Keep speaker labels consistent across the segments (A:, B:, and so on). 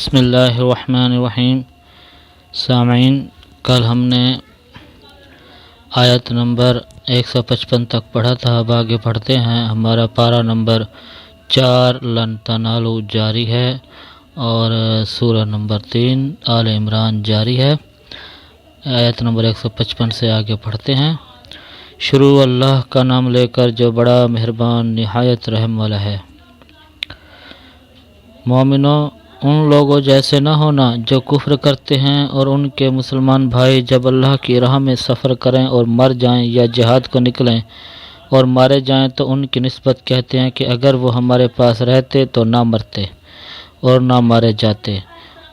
A: بسم اللہ الرحمن الرحیم۔ سامعین، کل ہم نے آیت نمبر 155 تک پڑھا تھا، اب آگے پڑھتے ہیں۔ ہمارا پارہ نمبر 4 لن تنالوا جاری ہے اور سورہ نمبر 3 آل عمران جاری ہے۔ آیت نمبر 155 سے آگے پڑھتے ہیں۔ شروع اللہ کا نام لے کر جو بڑا مہربان نہایت رحم والا ہے۔ مومنوں، ان لوگوں جیسے نہ ہونا جو کفر کرتے ہیں اور ان کے مسلمان بھائی جب اللہ کی راہ میں سفر کریں اور مر جائیں یا جہاد کو نکلیں اور مارے جائیں تو ان کی نسبت کہتے ہیں کہ اگر وہ ہمارے پاس رہتے تو نہ مرتے اور نہ مارے جاتے۔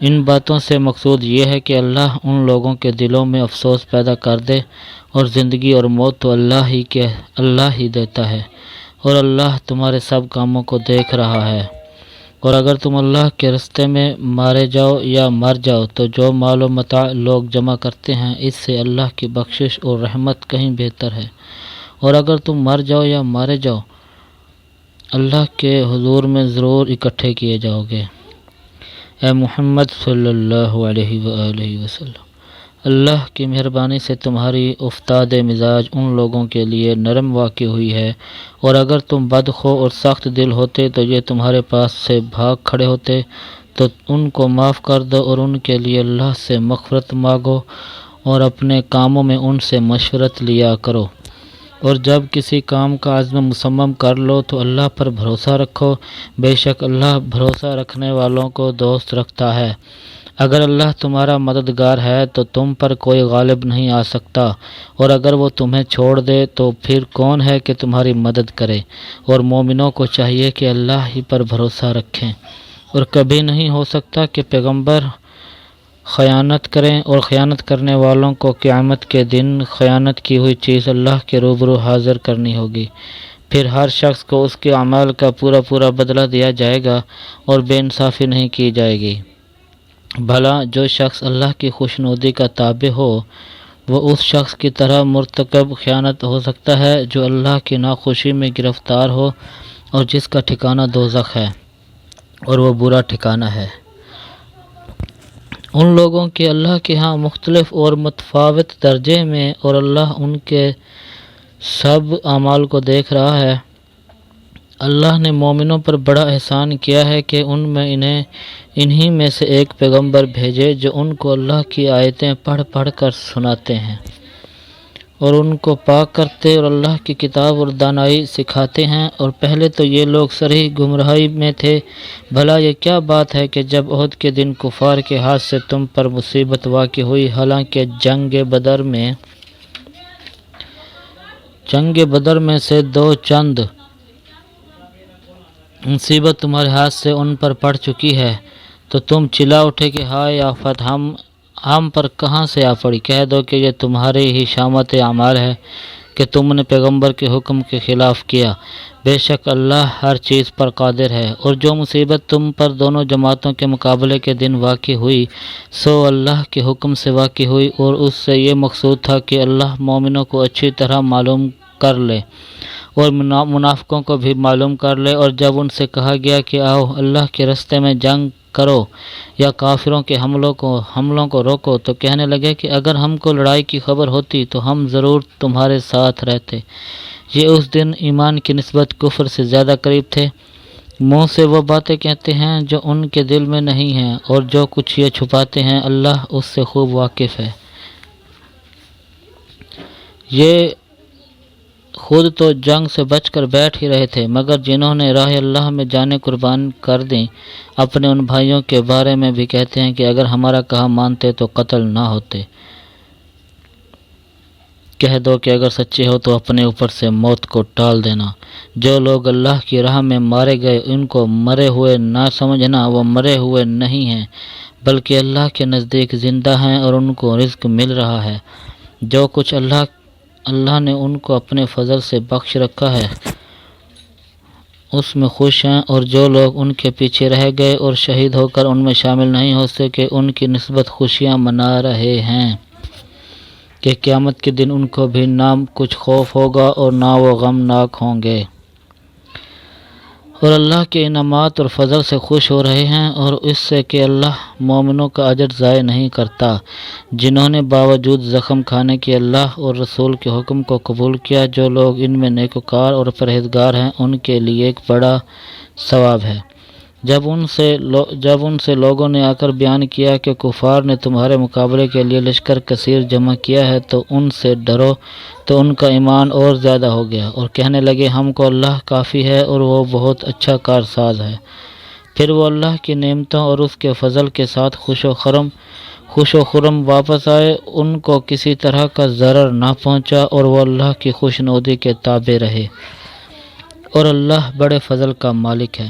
A: ان باتوں سے مقصود یہ ہے کہ اللہ ان لوگوں کے دلوں میں افسوس پیدا کر دے، اور زندگی اور موت تو اللہ ہی دیتا ہے، اور اللہ تمہارے سب کاموں کو دیکھ رہا ہے۔ اور اگر تم اللہ کے راستے میں مارے جاؤ یا مر جاؤ تو جو مال و متاع لوگ جمع کرتے ہیں اس سے اللہ کی بخشش اور رحمت کہیں بہتر ہے۔ اور اگر تم مر جاؤ یا مارے جاؤ اللہ کے حضور میں ضرور اکٹھے کیے جاؤ گے۔ اے محمد صلی اللہ علیہ وآلہ وسلم، اللہ کی مہربانی سے تمہاری افتاد مزاج ان لوگوں کے لیے نرم واقع ہوئی ہے، اور اگر تم بدخو اور سخت دل ہوتے تو یہ تمہارے پاس سے بھاگ کھڑے ہوتے، تو ان کو معاف کر دو اور ان کے لیے اللہ سے مغفرت مانگو اور اپنے کاموں میں ان سے مشورت لیا کرو، اور جب کسی کام کا عزم مصمم کر لو تو اللہ پر بھروسہ رکھو، بے شک اللہ بھروسہ رکھنے والوں کو دوست رکھتا ہے۔ اگر اللہ تمہارا مددگار ہے تو تم پر کوئی غالب نہیں آ سکتا، اور اگر وہ تمہیں چھوڑ دے تو پھر کون ہے کہ تمہاری مدد کرے۔ اور مومنوں کو چاہیے کہ اللہ ہی پر بھروسہ رکھیں، اور کبھی نہیں ہو سکتا کہ پیغمبر خیانت کریں، اور خیانت کرنے والوں کو قیامت کے دن خیانت کی ہوئی چیز اللہ کے روبرو حاضر کرنی ہوگی۔ پھر ہر شخص کو اس کے اعمال کا پورا بدلہ دیا جائے گا اور بے انصافی نہیں کی جائے گی۔ بھلا جو شخص اللہ کی خوشنودی کا تابع ہو وہ اس شخص کی طرح مرتکب خیانت ہو سکتا ہے جو اللہ کی ناخوشی میں گرفتار ہو اور جس کا ٹھکانہ دوزخ ہے، اور وہ برا ٹھکانہ ہے۔ ان لوگوں کے اللہ کے ہاں مختلف اور متفاوت درجے میں، اور اللہ ان کے سب اعمال کو دیکھ رہا ہے۔ اللہ نے مومنوں پر بڑا احسان کیا ہے کہ ان میں انہی میں سے ایک پیغمبر بھیجے جو ان کو اللہ کی آیتیں پڑھ کر سناتے ہیں اور ان کو پاک کرتے اور اللہ کی کتاب اور دانائی سکھاتے ہیں، اور پہلے تو یہ لوگ صریح گمراہی میں تھے۔ بھلا یہ کیا بات ہے کہ جب احد کے دن کفار کے ہاتھ سے تم پر مصیبت واقع ہوئی، حالانکہ جنگ بدر میں سے دو چند مصیبت تمہارے ہاتھ سے ان پر پڑ چکی ہے، تو تم چلا اٹھے کہ ہائے آفت ہم پر کہاں سے آ پڑی۔ کہہ دو کہ یہ تمہارے ہی شامت اعمال ہے کہ تم نے پیغمبر کے حکم کے خلاف کیا، بے شک اللہ ہر چیز پر قادر ہے۔ اور جو مصیبت تم پر دونوں جماعتوں کے مقابلے کے دن واقع ہوئی سو اللہ کے حکم سے واقع ہوئی، اور اس سے یہ مقصود تھا کہ اللہ مومنوں کو اچھی طرح معلوم کر لے اور منافقوں کو بھی معلوم کر لے۔ اور جب ان سے کہا گیا کہ آؤ اللہ کے راستے میں جنگ کرو یا کافروں کے حملوں کو روکو، تو کہنے لگے کہ اگر ہم کو لڑائی کی خبر ہوتی تو ہم ضرور تمہارے ساتھ رہتے۔ یہ اس دن ایمان کی نسبت کفر سے زیادہ قریب تھے۔ منہ سے وہ باتیں کہتے ہیں جو ان کے دل میں نہیں ہیں، اور جو کچھ یہ چھپاتے ہیں اللہ اس سے خوب واقف ہے۔ یہ خود تو جنگ سے بچ کر بیٹھ ہی رہے تھے، مگر جنہوں نے راہ اللہ میں جانیں قربان کر دیں اپنے ان بھائیوں کے بارے میں بھی کہتے ہیں کہ اگر ہمارا کہا مانتے تو قتل نہ ہوتے۔ کہہ دو کہ اگر سچے ہو تو اپنے اوپر سے موت کو ٹال دینا۔ جو لوگ اللہ کی راہ میں مارے گئے ان کو مرے ہوئے نہ سمجھنا، وہ مرے ہوئے نہیں ہیں بلکہ اللہ کے نزدیک زندہ ہیں اور ان کو رزق مل رہا ہے۔ جو کچھ اللہ نے ان کو اپنے فضل سے بخش رکھا ہے اس میں خوش ہیں، اور جو لوگ ان کے پیچھے رہ گئے اور شہید ہو کر ان میں شامل نہیں ہو سکے ان کی نسبت خوشیاں منا رہے ہیں کہ قیامت کے دن ان کو بھی نہ کچھ خوف ہوگا اور نہ وہ غمناک ہوں گے۔ اور اللہ کے انعامات اور فضل سے خوش ہو رہے ہیں، اور اس سے کہ اللہ مومنوں کا اجر ضائع نہیں کرتا، جنہوں نے باوجود زخم کھانے کے اللہ اور رسول کے حکم کو قبول کیا۔ جو لوگ ان میں نیکوکار اور پرہیزگار ہیں ان کے لیے ایک بڑا ثواب ہے۔ جب ان سے لوگوں نے آ کر بیان کیا کہ کفار نے تمہارے مقابلے کے لیے لشکر کثیر جمع کیا ہے تو ان سے ڈرو، تو ان کا ایمان اور زیادہ ہو گیا، اور کہنے لگے ہم کو اللہ کافی ہے اور وہ بہت اچھا کارساز ہے۔ پھر وہ اللہ کی نعمتوں اور اس کے فضل کے ساتھ خوش و خرم واپس آئے، ان کو کسی طرح کا ضرر نہ پہنچا، اور وہ اللہ کی خوشنودی کے تابع رہے، اور اللہ بڑے فضل کا مالک ہے۔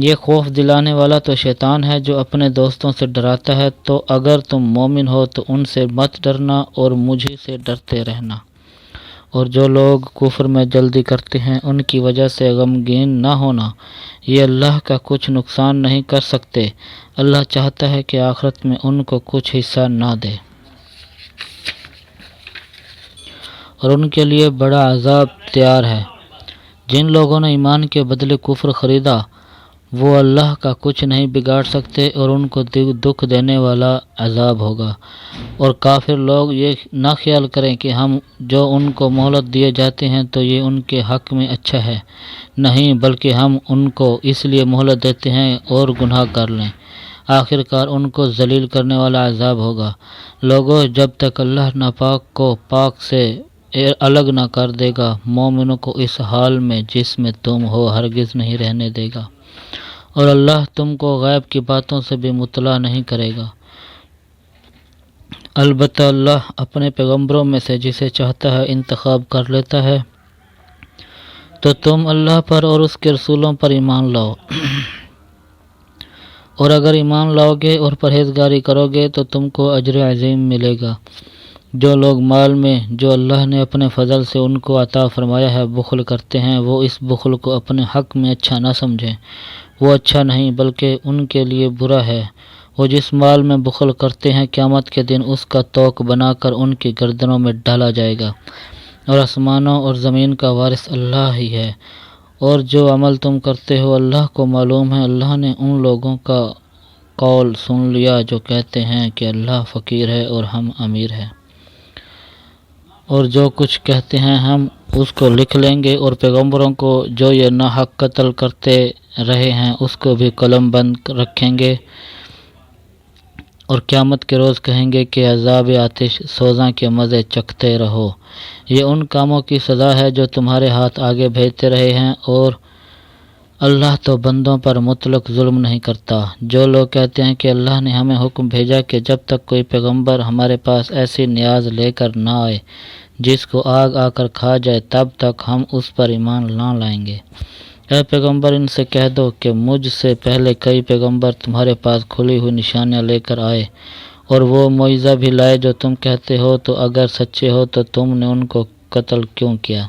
A: یہ خوف دلانے والا تو شیطان ہے جو اپنے دوستوں سے ڈراتا ہے، تو اگر تم مومن ہو تو ان سے مت ڈرنا اور مجھے سے ڈرتے رہنا۔ اور جو لوگ کفر میں جلدی کرتے ہیں ان کی وجہ سے غمگین نہ ہونا، یہ اللہ کا کچھ نقصان نہیں کر سکتے۔ اللہ چاہتا ہے کہ آخرت میں ان کو کچھ حصہ نہ دے، اور ان کے لیے بڑا عذاب تیار ہے۔ جن لوگوں نے ایمان کے بدلے کفر خریدا وہ اللہ کا کچھ نہیں بگاڑ سکتے، اور ان کو دکھ دینے والا عذاب ہوگا۔ اور کافر لوگ یہ نہ خیال کریں کہ ہم جو ان کو مہلت دیے جاتے ہیں تو یہ ان کے حق میں اچھا ہے، نہیں، بلکہ ہم ان کو اس لیے مہلت دیتے ہیں اور گناہ کر لیں، آخر کار ان کو ذلیل کرنے والا عذاب ہوگا۔ لوگوں، جب تک اللہ ناپاک کو پاک سے الگ نہ کر دے گا، مومنوں کو اس حال میں جس میں تم ہو ہرگز نہیں رہنے دے گا، اور اللہ تم کو غیب کی باتوں سے بھی مطلع نہیں کرے گا۔ البتہ اللہ اپنے پیغمبروں میں سے جسے چاہتا ہے انتخاب کر لیتا ہے، تو تم اللہ پر اور اس کے رسولوں پر ایمان لاؤ، اور اگر ایمان لاؤ گے اور پرہیزگاری کرو گے تو تم کو اجر عظیم ملے گا۔ جو لوگ مال میں جو اللہ نے اپنے فضل سے ان کو عطا فرمایا ہے بخل کرتے ہیں، وہ اس بخل کو اپنے حق میں اچھا نہ سمجھیں، وہ اچھا نہیں بلکہ ان کے لیے برا ہے۔ وہ جس مال میں بخل کرتے ہیں قیامت کے دن اس کا توق بنا کر ان کی گردنوں میں ڈالا جائے گا، اور آسمانوں اور زمین کا وارث اللہ ہی ہے، اور جو عمل تم کرتے ہو اللہ کو معلوم ہے۔ اللہ نے ان لوگوں کا قول سن لیا جو کہتے ہیں کہ اللہ فقیر ہے اور ہم امیر ہیں، اور جو کچھ کہتے ہیں ہم اس کو لکھ لیں گے، اور پیغمبروں کو جو یہ ناحق قتل کرتے رہے ہیں اس کو بھی قلم بند رکھیں گے، اور قیامت کے روز کہیں گے کہ عذاب آتش سوزاں کے مزے چکھتے رہو۔ یہ ان کاموں کی سزا ہے جو تمہارے ہاتھ آگے بھیجتے رہے ہیں، اور اللہ تو بندوں پر مطلق ظلم نہیں کرتا۔ جو لوگ کہتے ہیں کہ اللہ نے ہمیں حکم بھیجا کہ جب تک کوئی پیغمبر ہمارے پاس ایسی نیاز لے کر نہ آئے جس کو آگ آ کر کھا جائے، تب تک ہم اس پر ایمان نہ لائیں گے۔ اے پیغمبر، ان سے کہہ دو کہ مجھ سے پہلے کئی پیغمبر تمہارے پاس کھلی ہوئی نشانیاں لے کر آئے، اور وہ معجزہ بھی لائے جو تم کہتے ہو، تو اگر سچے ہو تو تم نے ان کو قتل کیوں کیا؟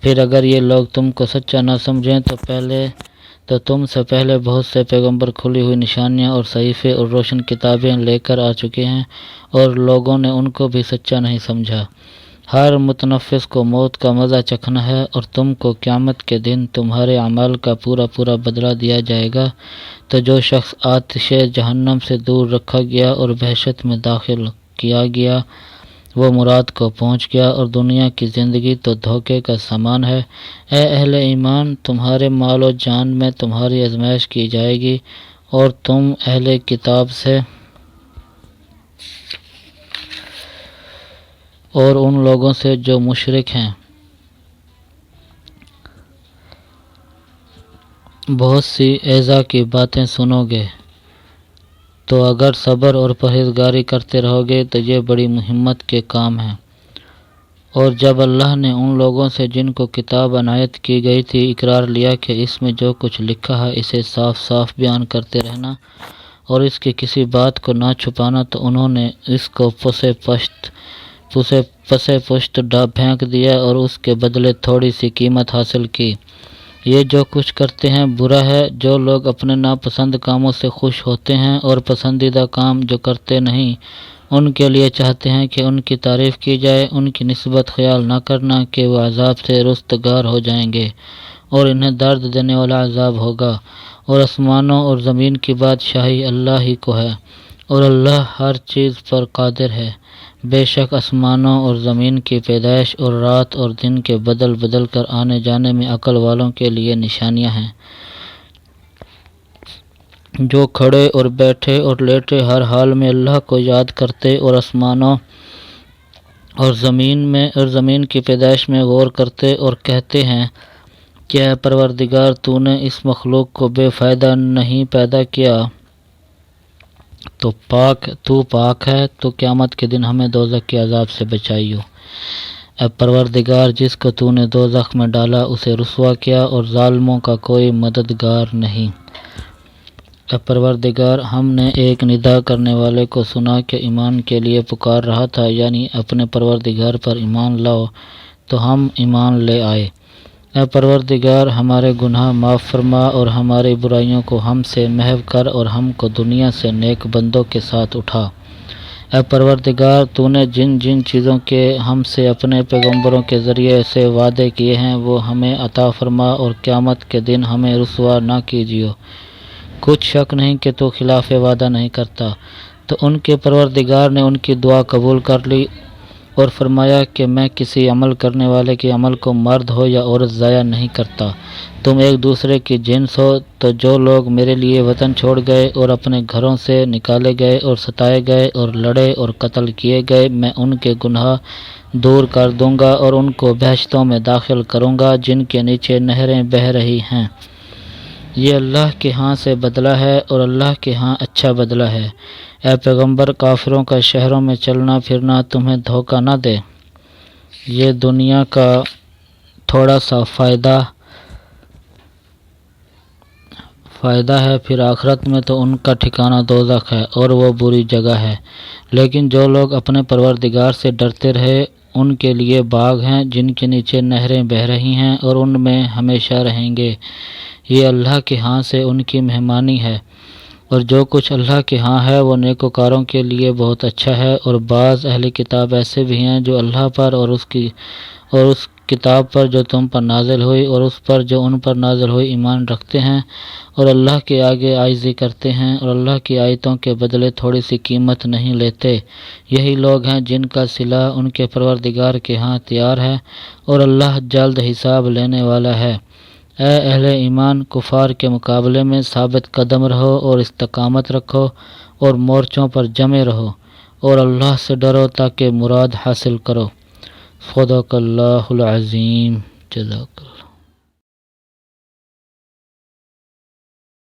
A: پھر اگر یہ لوگ تم کو سچا نہ سمجھیں تو تم سے پہلے بہت سے پیغمبر کھلی ہوئی نشانیاں اور صحیفے اور روشن کتابیں لے کر آ چکے ہیں، اور لوگوں نے ان کو بھی سچا نہیں سمجھا۔ ہر متنفس کو موت کا مزہ چکھنا ہے، اور تم کو قیامت کے دن تمہارے اعمال کا پورا بدلہ دیا جائے گا۔ تو جو شخص آتش جہنم سے دور رکھا گیا اور وحشت میں داخل کیا گیا، وہ مراد کو پہنچ گیا، اور دنیا کی زندگی تو دھوکے کا سامان ہے۔ اے اہل ایمان، تمہارے مال و جان میں تمہاری آزمائش کی جائے گی، اور تم اہل کتاب سے اور ان لوگوں سے جو مشرک ہیں بہت سی ایذا کی باتیں سنو گے، تو اگر صبر اور پرہیزگاری کرتے رہو گے تو یہ بڑی ہمت کے کام ہیں۔ اور جب اللہ نے ان لوگوں سے جن کو کتاب عنایت کی گئی تھی اقرار لیا کہ اس میں جو کچھ لکھا ہے اسے صاف بیان کرتے رہنا اور اس کی کسی بات کو نہ چھپانا، تو انہوں نے اس کو پسے پشت پھینک دیا اور اس کے بدلے تھوڑی سی قیمت حاصل کی۔ یہ جو کچھ کرتے ہیں برا ہے۔ جو لوگ اپنے ناپسند کاموں سے خوش ہوتے ہیں اور پسندیدہ کام جو کرتے نہیں ان کے لیے چاہتے ہیں کہ ان کی تعریف کی جائے، ان کی نسبت خیال نہ کرنا کہ وہ عذاب سے رستگار ہو جائیں گے، اور انہیں درد دینے والا عذاب ہوگا، اور آسمانوں اور زمین کی بادشاہی اللہ ہی کو ہے، اور اللہ ہر چیز پر قادر ہے۔ بے شک آسمانوں اور زمین کی پیدائش اور رات اور دن کے بدل بدل کر آنے جانے میں عقل والوں کے لیے نشانیاں ہیں، جو کھڑے اور بیٹھے اور لیٹے ہر حال میں اللہ کو یاد کرتے اور آسمانوں اور زمین کی پیدائش میں غور کرتے اور کہتے ہیں کہ اے پروردگار، تو نے اس مخلوق کو بے فائدہ نہیں پیدا کیا، تو پاک ہے، تو قیامت کے دن ہمیں دوزخ کے عذاب سے بچائیو۔ اے پروردگار، جس کو تو نے دوزخ میں ڈالا اسے رسوا کیا، اور ظالموں کا کوئی مددگار نہیں۔ اے پروردگار، ہم نے ایک ندا کرنے والے کو سنا کہ ایمان کے لیے پکار رہا تھا، یعنی اپنے پروردگار پر ایمان لاؤ، تو ہم ایمان لے آئے۔ اے پروردگار، ہمارے گناہ معاف فرما اور ہماری برائیوں کو ہم سے محو کر، اور ہم کو دنیا سے نیک بندوں کے ساتھ اٹھا۔ اے پروردگار، تو نے جن جن چیزوں کے ہم سے اپنے پیغمبروں کے ذریعے سے وعدے کیے ہیں وہ ہمیں عطا فرما، اور قیامت کے دن ہمیں رسوا نہ کیجیو۔ کچھ شک نہیں کہ تو خلاف وعدہ نہیں کرتا۔ تو ان کے پروردگار نے ان کی دعا قبول کر لی اور فرمایا کہ میں کسی عمل کرنے والے کے عمل کو مرد ہو یا عورت ضائع نہیں کرتا۔ تم ایک دوسرے کی جنس ہو، تو جو لوگ میرے لیے وطن چھوڑ گئے اور اپنے گھروں سے نکالے گئے اور ستائے گئے اور لڑے اور قتل کیے گئے، میں ان کے گناہ دور کر دوں گا اور ان کو بہشتوں میں داخل کروں گا جن کے نیچے نہریں بہہ رہی ہیں۔ یہ اللہ کے ہاں سے بدلہ ہے، اور اللہ کے ہاں اچھا بدلہ ہے۔ اے پیغمبر، کافروں کا شہروں میں چلنا پھرنا تمہیں دھوکہ نہ دے۔ یہ دنیا کا تھوڑا سا فائدہ ہے، پھر آخرت میں تو ان کا ٹھکانہ دوزخ ہے، اور وہ بری جگہ ہے۔ لیکن جو لوگ اپنے پروردگار سے ڈرتے رہے، ان کے لیے باغ ہیں جن کے نیچے نہریں بہہ رہی ہیں، اور ان میں ہمیشہ رہیں گے۔ یہ اللہ کے ہاں سے ان کی مہمانی ہے، اور جو کچھ اللہ کے ہاں ہے وہ نیکوکاروں کے لیے بہت اچھا ہے۔ اور بعض اہل کتاب ایسے بھی ہیں جو اللہ پر اور اس کتاب پر جو تم پر نازل ہوئی اور اس پر جو ان پر نازل ہوئی ایمان رکھتے ہیں، اور اللہ کے آگے عاجزی کرتے ہیں، اور اللہ کی آیتوں کے بدلے تھوڑی سی قیمت نہیں لیتے۔ یہی لوگ ہیں جن کا صلہ ان کے پروردگار کے ہاں تیار ہے، اور اللہ جلد حساب لینے والا ہے۔ اے اہل ایمان، کفار کے مقابلے میں ثابت قدم رہو اور استقامت رکھو، اور مورچوں پر جمے رہو، اور اللہ سے ڈرو تاکہ مراد حاصل کرو۔ صدق اللہ العظیم۔ جزاک اللہ۔